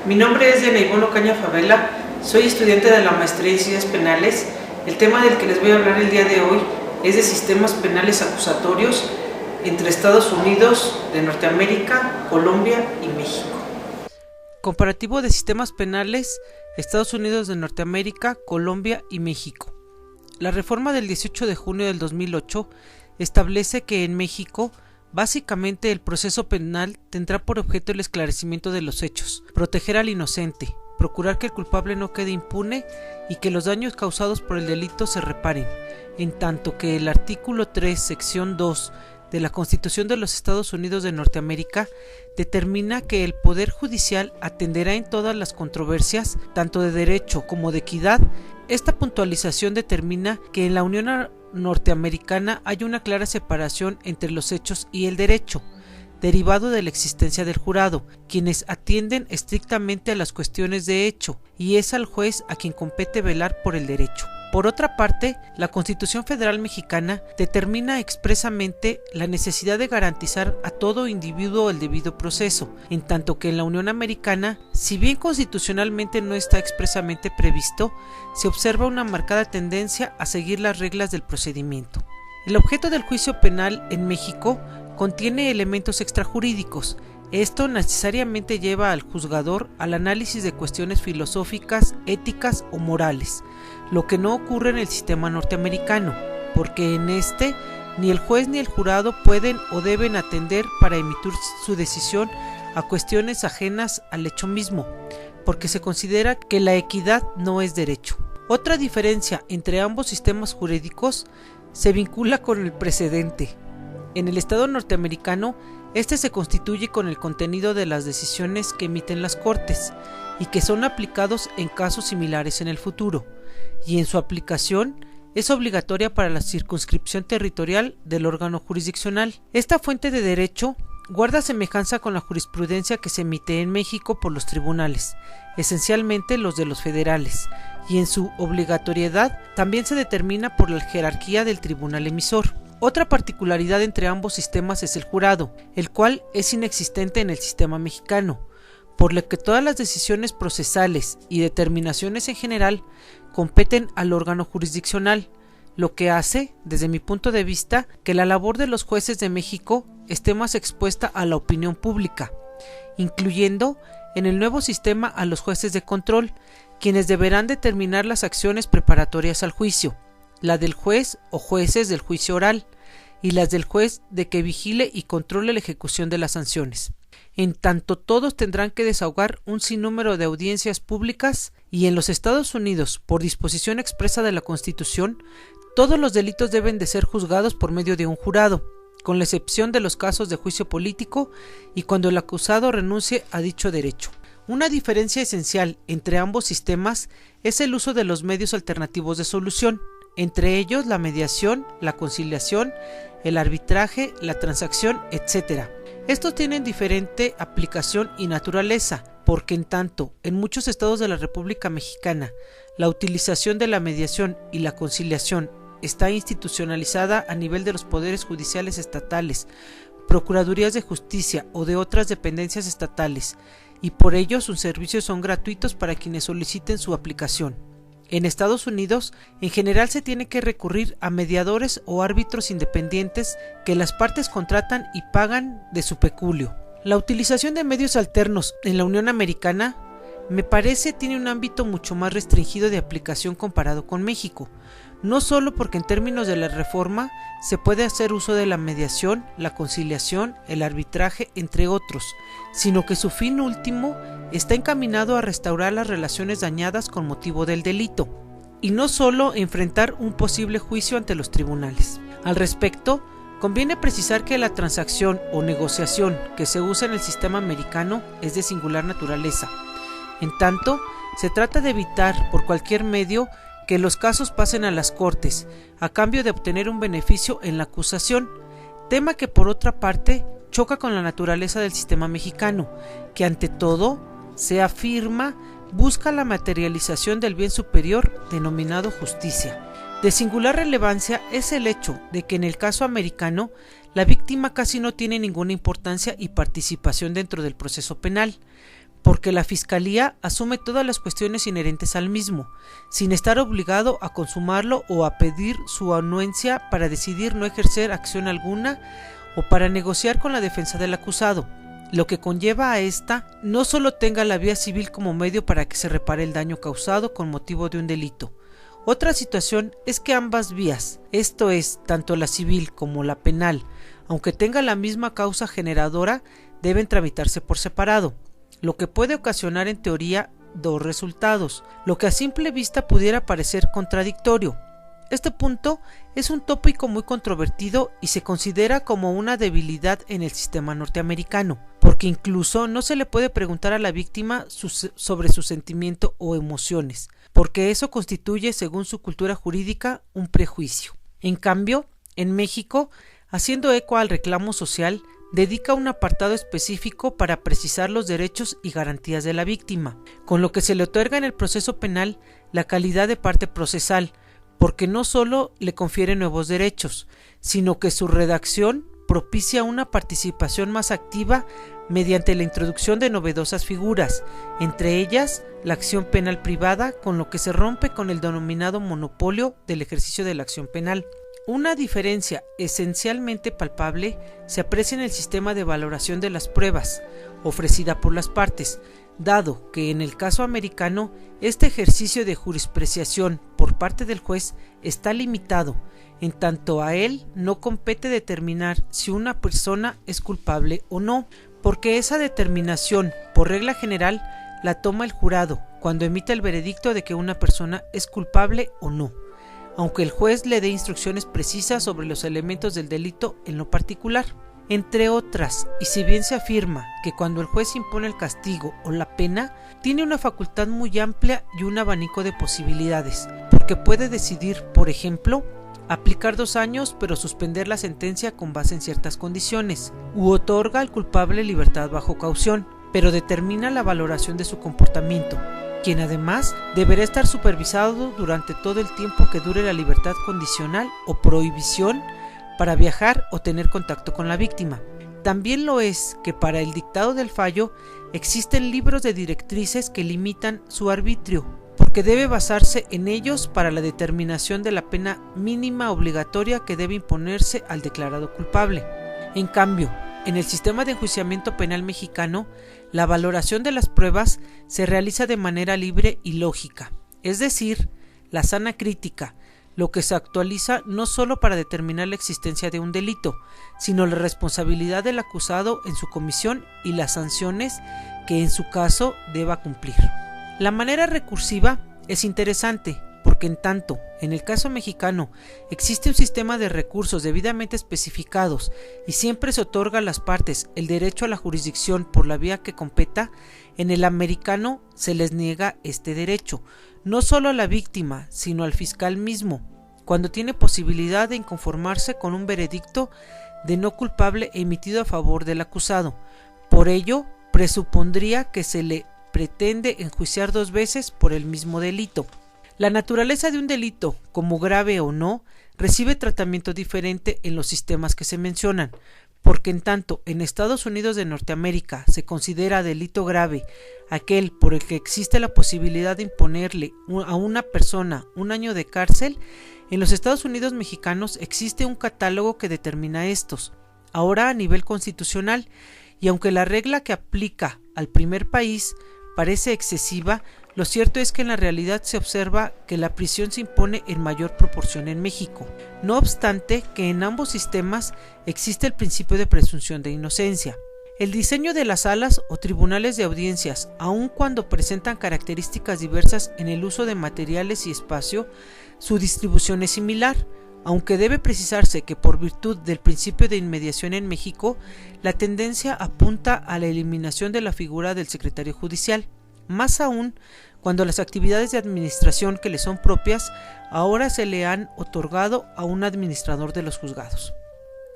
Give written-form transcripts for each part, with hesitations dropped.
Mi nombre es Diana Ivonne Ocaña Favela, soy estudiante de la maestría en Ciencias Penales. El tema del que les voy a hablar el día de hoy es de sistemas penales acusatorios entre Estados Unidos de Norteamérica, Colombia y México. Comparativo de sistemas penales Estados Unidos de Norteamérica, Colombia y México. La reforma del 18 de junio del 2008 establece que en México básicamente el proceso penal tendrá por objeto el esclarecimiento de los hechos, proteger al inocente, procurar que el culpable no quede impune y que los daños causados por el delito se reparen, en tanto que el artículo 3, sección 2 de la Constitución de los Estados Unidos de Norteamérica determina que el Poder Judicial atenderá en todas las controversias, tanto de derecho como de equidad. Esta puntualización determina que en la Unión Norteamericana hay una clara separación entre los hechos y el derecho, derivado de la existencia del jurado, quienes atienden estrictamente a las cuestiones de hecho, y es al juez a quien compete velar por el derecho. Por otra parte, la Constitución Federal Mexicana determina expresamente la necesidad de garantizar a todo individuo el debido proceso, en tanto que en la Unión Americana, si bien constitucionalmente no está expresamente previsto, se observa una marcada tendencia a seguir las reglas del procedimiento. El objeto del juicio penal en México contiene elementos extrajurídicos. Esto necesariamente lleva al juzgador al análisis de cuestiones filosóficas, éticas o morales, lo que no ocurre en el sistema norteamericano, porque en este ni el juez ni el jurado pueden o deben atender para emitir su decisión a cuestiones ajenas al hecho mismo, porque se considera que la equidad no es derecho. Otra diferencia entre ambos sistemas jurídicos se vincula con el precedente. En el Estado norteamericano, este se constituye con el contenido de las decisiones que emiten las Cortes y que son aplicados en casos similares en el futuro, y en su aplicación es obligatoria para la circunscripción territorial del órgano jurisdiccional. Esta fuente de derecho guarda semejanza con la jurisprudencia que se emite en México por los tribunales, esencialmente los de los federales, y en su obligatoriedad también se determina por la jerarquía del tribunal emisor. Otra particularidad entre ambos sistemas es el jurado, el cual es inexistente en el sistema mexicano, por lo que todas las decisiones procesales y determinaciones en general competen al órgano jurisdiccional, lo que hace, desde mi punto de vista, que la labor de los jueces de México esté más expuesta a la opinión pública, incluyendo en el nuevo sistema a los jueces de control, quienes deberán determinar las acciones preparatorias al juicio, la del juez o jueces del juicio oral, y las del juez de que vigile y controle la ejecución de las sanciones. En tanto, todos tendrán que desahogar un sinnúmero de audiencias públicas, y en los Estados Unidos, por disposición expresa de la Constitución, todos los delitos deben de ser juzgados por medio de un jurado, con la excepción de los casos de juicio político y cuando el acusado renuncie a dicho derecho. Una diferencia esencial entre ambos sistemas es el uso de los medios alternativos de solución, entre ellos la mediación, la conciliación, el arbitraje, la transacción, etc. Estos tienen diferente aplicación y naturaleza, porque en tanto en muchos estados de la República Mexicana la utilización de la mediación y la conciliación está institucionalizada a nivel de los poderes judiciales estatales, procuradurías de justicia o de otras dependencias estatales, y por ello sus servicios son gratuitos para quienes soliciten su aplicación. En Estados Unidos, en general se tiene que recurrir a mediadores o árbitros independientes que las partes contratan y pagan de su peculio. La utilización de medios alternos en la Unión Americana me parece tiene un ámbito mucho más restringido de aplicación comparado con México, no solo porque en términos de la reforma se puede hacer uso de la mediación, la conciliación, el arbitraje, entre otros, sino que su fin último está encaminado a restaurar las relaciones dañadas con motivo del delito, y no solo enfrentar un posible juicio ante los tribunales. Al respecto, conviene precisar que la transacción o negociación que se usa en el sistema americano es de singular naturaleza. En tanto, se trata de evitar por cualquier medio que los casos pasen a las Cortes, a cambio de obtener un beneficio en la acusación, tema que por otra parte choca con la naturaleza del sistema mexicano, que ante todo se afirma busca la materialización del bien superior denominado justicia. De singular relevancia es el hecho de que en el caso americano la víctima casi no tiene ninguna importancia y participación dentro del proceso penal, porque la Fiscalía asume todas las cuestiones inherentes al mismo, sin estar obligado a consumarlo o a pedir su anuencia para decidir no ejercer acción alguna o para negociar con la defensa del acusado, lo que conlleva a esta no solo tenga la vía civil como medio para que se repare el daño causado con motivo de un delito. Otra situación es que ambas vías, esto es, tanto la civil como la penal, aunque tengan la misma causa generadora, deben tramitarse por separado, lo que puede ocasionar en teoría dos resultados, lo que a simple vista pudiera parecer contradictorio. Este punto es un tópico muy controvertido y se considera como una debilidad en el sistema norteamericano, porque incluso no se le puede preguntar a la víctima sobre su sentimiento o emociones, porque eso constituye, según su cultura jurídica, un prejuicio. En cambio, en México, haciendo eco al reclamo social, dedica un apartado específico para precisar los derechos y garantías de la víctima, con lo que se le otorga en el proceso penal la calidad de parte procesal, porque no solo le confiere nuevos derechos, sino que su redacción propicia una participación más activa mediante la introducción de novedosas figuras, entre ellas la acción penal privada, con lo que se rompe con el denominado monopolio del ejercicio de la acción penal. Una diferencia esencialmente palpable se aprecia en el sistema de valoración de las pruebas ofrecida por las partes, dado que en el caso americano este ejercicio de jurispreciación por parte del juez está limitado, en tanto a él no compete determinar si una persona es culpable o no, porque esa determinación, por regla general, la toma el jurado cuando emite el veredicto de que una persona es culpable o no, aunque el juez le dé instrucciones precisas sobre los elementos del delito en lo particular. Entre otras, y si bien se afirma que cuando el juez impone el castigo o la pena, tiene una facultad muy amplia y un abanico de posibilidades, porque puede decidir, por ejemplo, aplicar 2 años pero suspender la sentencia con base en ciertas condiciones, u otorga al culpable libertad bajo caución, pero determina la valoración de su comportamiento, quien además deberá estar supervisado durante todo el tiempo que dure la libertad condicional o prohibición para viajar o tener contacto con la víctima. También lo es que para el dictado del fallo existen libros de directrices que limitan su arbitrio, porque debe basarse en ellos para la determinación de la pena mínima obligatoria que debe imponerse al declarado culpable. En cambio, en el sistema de enjuiciamiento penal mexicano, la valoración de las pruebas se realiza de manera libre y lógica, es decir, la sana crítica, lo que se actualiza no solo para determinar la existencia de un delito, sino la responsabilidad del acusado en su comisión y las sanciones que en su caso deba cumplir. La manera recursiva es interesante, porque en tanto, en el caso mexicano, existe un sistema de recursos debidamente especificados y siempre se otorga a las partes el derecho a la jurisdicción por la vía que competa, en el americano se les niega este derecho, no solo a la víctima, sino al fiscal mismo, cuando tiene posibilidad de inconformarse con un veredicto de no culpable emitido a favor del acusado. Por ello, presupondría que se le pretende enjuiciar 2 veces por el mismo delito. La naturaleza de un delito, como grave o no, recibe tratamiento diferente en los sistemas que se mencionan, porque en tanto en Estados Unidos de Norteamérica se considera delito grave aquel por el que existe la posibilidad de imponerle a una persona 1 año de cárcel, en los Estados Unidos mexicanos existe un catálogo que determina estos, ahora a nivel constitucional, y aunque la regla que aplica al primer país parece excesiva, lo cierto es que en la realidad se observa que la prisión se impone en mayor proporción en México, no obstante que en ambos sistemas existe el principio de presunción de inocencia. El diseño de las salas o tribunales de audiencias, aun cuando presentan características diversas en el uso de materiales y espacio, su distribución es similar, aunque debe precisarse que por virtud del principio de inmediación en México, la tendencia apunta a la eliminación de la figura del secretario judicial, más aún cuando las actividades de administración que le son propias ahora se le han otorgado a un administrador de los juzgados.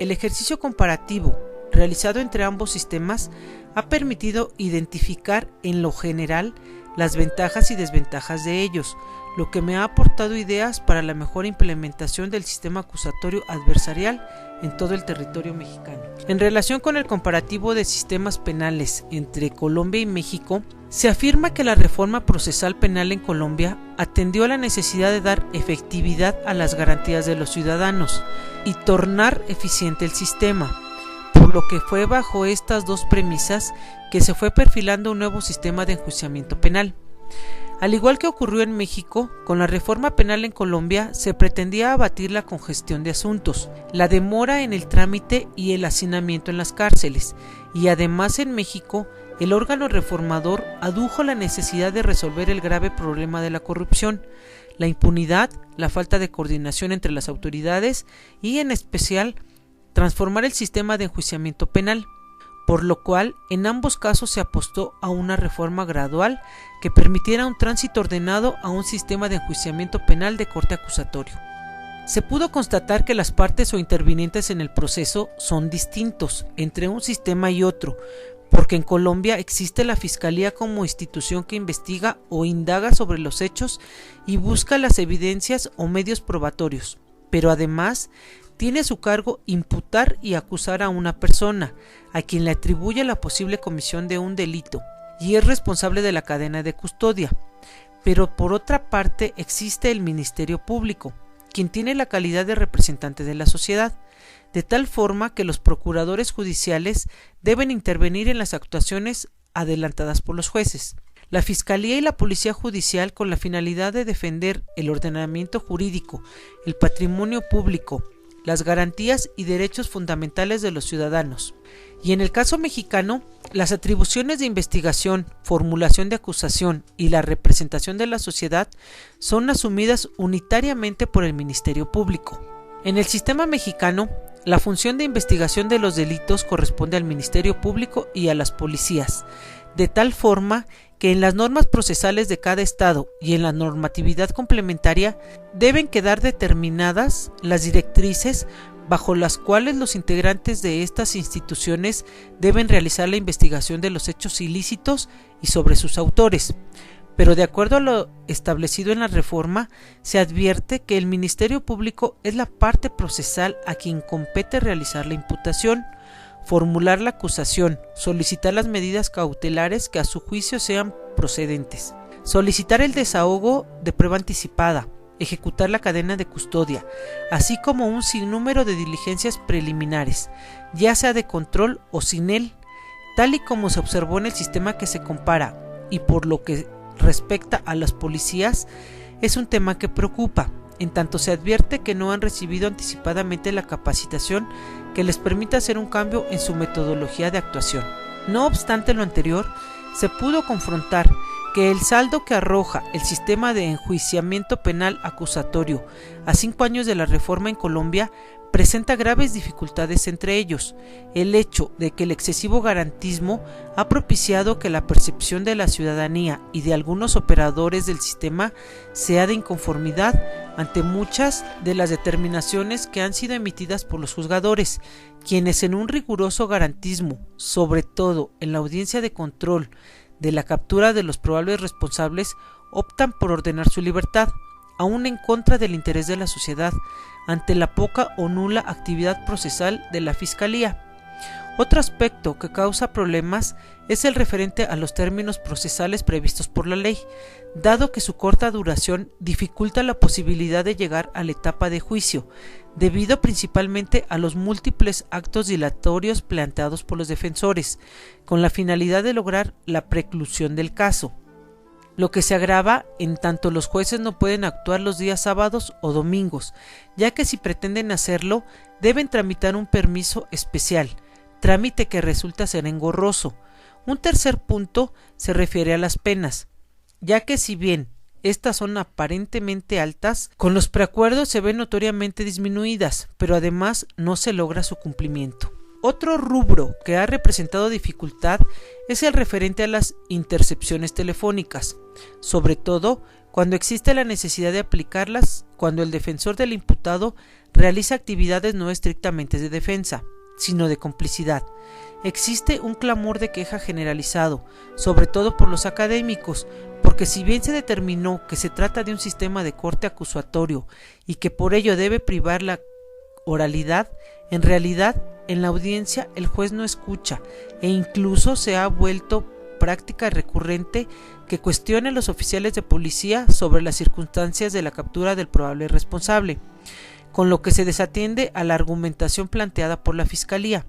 El ejercicio comparativo realizado entre ambos sistemas ha permitido identificar en lo general las ventajas y desventajas de ellos, lo que me ha aportado ideas para la mejor implementación del sistema acusatorio adversarial en todo el territorio mexicano. En relación con el comparativo de sistemas penales entre Colombia y México, se afirma que la reforma procesal penal en Colombia atendió a la necesidad de dar efectividad a las garantías de los ciudadanos y tornar eficiente el sistema, por lo que fue bajo estas dos premisas que se fue perfilando un nuevo sistema de enjuiciamiento penal. Al igual que ocurrió en México, con la reforma penal en Colombia se pretendía abatir la congestión de asuntos, la demora en el trámite y el hacinamiento en las cárceles, y además en México el órgano reformador adujo la necesidad de resolver el grave problema de la corrupción, la impunidad, la falta de coordinación entre las autoridades y, en especial, transformar el sistema de enjuiciamiento penal, por lo cual en ambos casos se apostó a una reforma gradual que permitiera un tránsito ordenado a un sistema de enjuiciamiento penal de corte acusatorio. Se pudo constatar que las partes o intervinientes en el proceso son distintos entre un sistema y otro, porque en Colombia existe la Fiscalía como institución que investiga o indaga sobre los hechos y busca las evidencias o medios probatorios, pero además tiene a su cargo imputar y acusar a una persona, a quien le atribuye la posible comisión de un delito, y es responsable de la cadena de custodia. Pero por otra parte existe el Ministerio Público, quien tiene la calidad de representante de la sociedad, de tal forma que los procuradores judiciales deben intervenir en las actuaciones adelantadas por los jueces. La Fiscalía y la Policía Judicial, con la finalidad de defender el ordenamiento jurídico, el patrimonio público, las garantías y derechos fundamentales de los ciudadanos. Y en el caso mexicano, las atribuciones de investigación, formulación de acusación y la representación de la sociedad son asumidas unitariamente por el Ministerio Público. En el sistema mexicano, la función de investigación de los delitos corresponde al Ministerio Público y a las policías, de tal forma que en las normas procesales de cada estado y en la normatividad complementaria deben quedar determinadas las directrices bajo las cuales los integrantes de estas instituciones deben realizar la investigación de los hechos ilícitos y sobre sus autores. Pero de acuerdo a lo establecido en la reforma, se advierte que el Ministerio Público es la parte procesal a quien compete realizar la imputación, formular la acusación, solicitar las medidas cautelares que a su juicio sean procedentes, solicitar el desahogo de prueba anticipada, ejecutar la cadena de custodia, así como un sinnúmero de diligencias preliminares, ya sea de control o sin él, tal y como se observó en el sistema que se compara, y por lo que respecta a las policías, es un tema que preocupa, en tanto se advierte que no han recibido anticipadamente la capacitación que les permita hacer un cambio en su metodología de actuación. No obstante lo anterior, se pudo confrontar que el saldo que arroja el sistema de enjuiciamiento penal acusatorio a 5 años de la reforma en Colombia presenta graves dificultades, entre ellos el hecho de que el excesivo garantismo ha propiciado que la percepción de la ciudadanía y de algunos operadores del sistema sea de inconformidad ante muchas de las determinaciones que han sido emitidas por los juzgadores, quienes en un riguroso garantismo, sobre todo en la audiencia de control de la captura de los probables responsables, optan por ordenar su libertad, aún en contra del interés de la sociedad, ante la poca o nula actividad procesal de la Fiscalía. Otro aspecto que causa problemas es el referente a los términos procesales previstos por la ley, dado que su corta duración dificulta la posibilidad de llegar a la etapa de juicio, debido principalmente a los múltiples actos dilatorios planteados por los defensores, con la finalidad de lograr la preclusión del caso, lo que se agrava en tanto los jueces no pueden actuar los días sábados o domingos, ya que si pretenden hacerlo, deben tramitar un permiso especial, trámite que resulta ser engorroso. Un tercer punto se refiere a las penas, ya que si bien estas son aparentemente altas, con los preacuerdos se ven notoriamente disminuidas, pero además no se logra su cumplimiento. Otro rubro que ha representado dificultad es el referente a las intercepciones telefónicas, sobre todo cuando existe la necesidad de aplicarlas cuando el defensor del imputado realiza actividades no estrictamente de defensa, sino de complicidad. Existe un clamor de queja generalizado, sobre todo por los académicos, porque porque si bien se determinó que se trata de un sistema de corte acusatorio y que por ello debe privar la oralidad, en realidad en la audiencia el juez no escucha e incluso se ha vuelto práctica recurrente que cuestione a los oficiales de policía sobre las circunstancias de la captura del probable responsable, con lo que se desatiende a la argumentación planteada por la Fiscalía.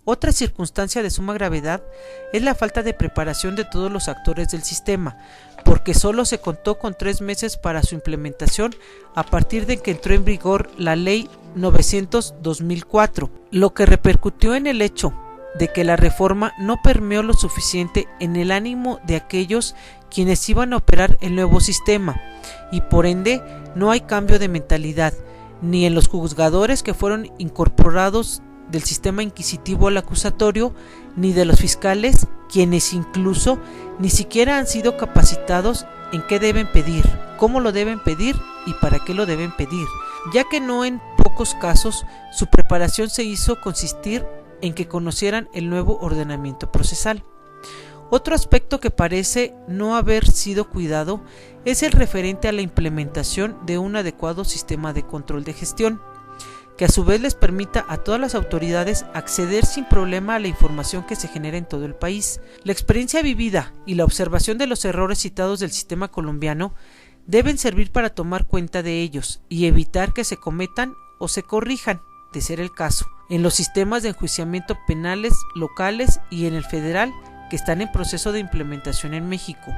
Otra circunstancia de suma gravedad es la falta de preparación de todos los actores del sistema, porque solo se contó con 3 meses para su implementación a partir de que entró en vigor la Ley 900/2004, lo que repercutió en el hecho de que la reforma no permeó lo suficiente en el ánimo de aquellos quienes iban a operar el nuevo sistema, y por ende no hay cambio de mentalidad, ni en los juzgadores que fueron incorporados del sistema inquisitivo al acusatorio, ni de los fiscales, quienes incluso ni siquiera han sido capacitados en qué deben pedir, cómo lo deben pedir y para qué lo deben pedir, ya que no en pocos casos su preparación se hizo consistir en que conocieran el nuevo ordenamiento procesal. Otro aspecto que parece no haber sido cuidado es el referente a la implementación de un adecuado sistema de control de gestión, que a su vez les permita a todas las autoridades acceder sin problema a la información que se genera en todo el país. La experiencia vivida y la observación de los errores citados del sistema colombiano deben servir para tomar cuenta de ellos y evitar que se cometan o se corrijan, de ser el caso, en los sistemas de enjuiciamiento penales locales y en el federal que están en proceso de implementación en México.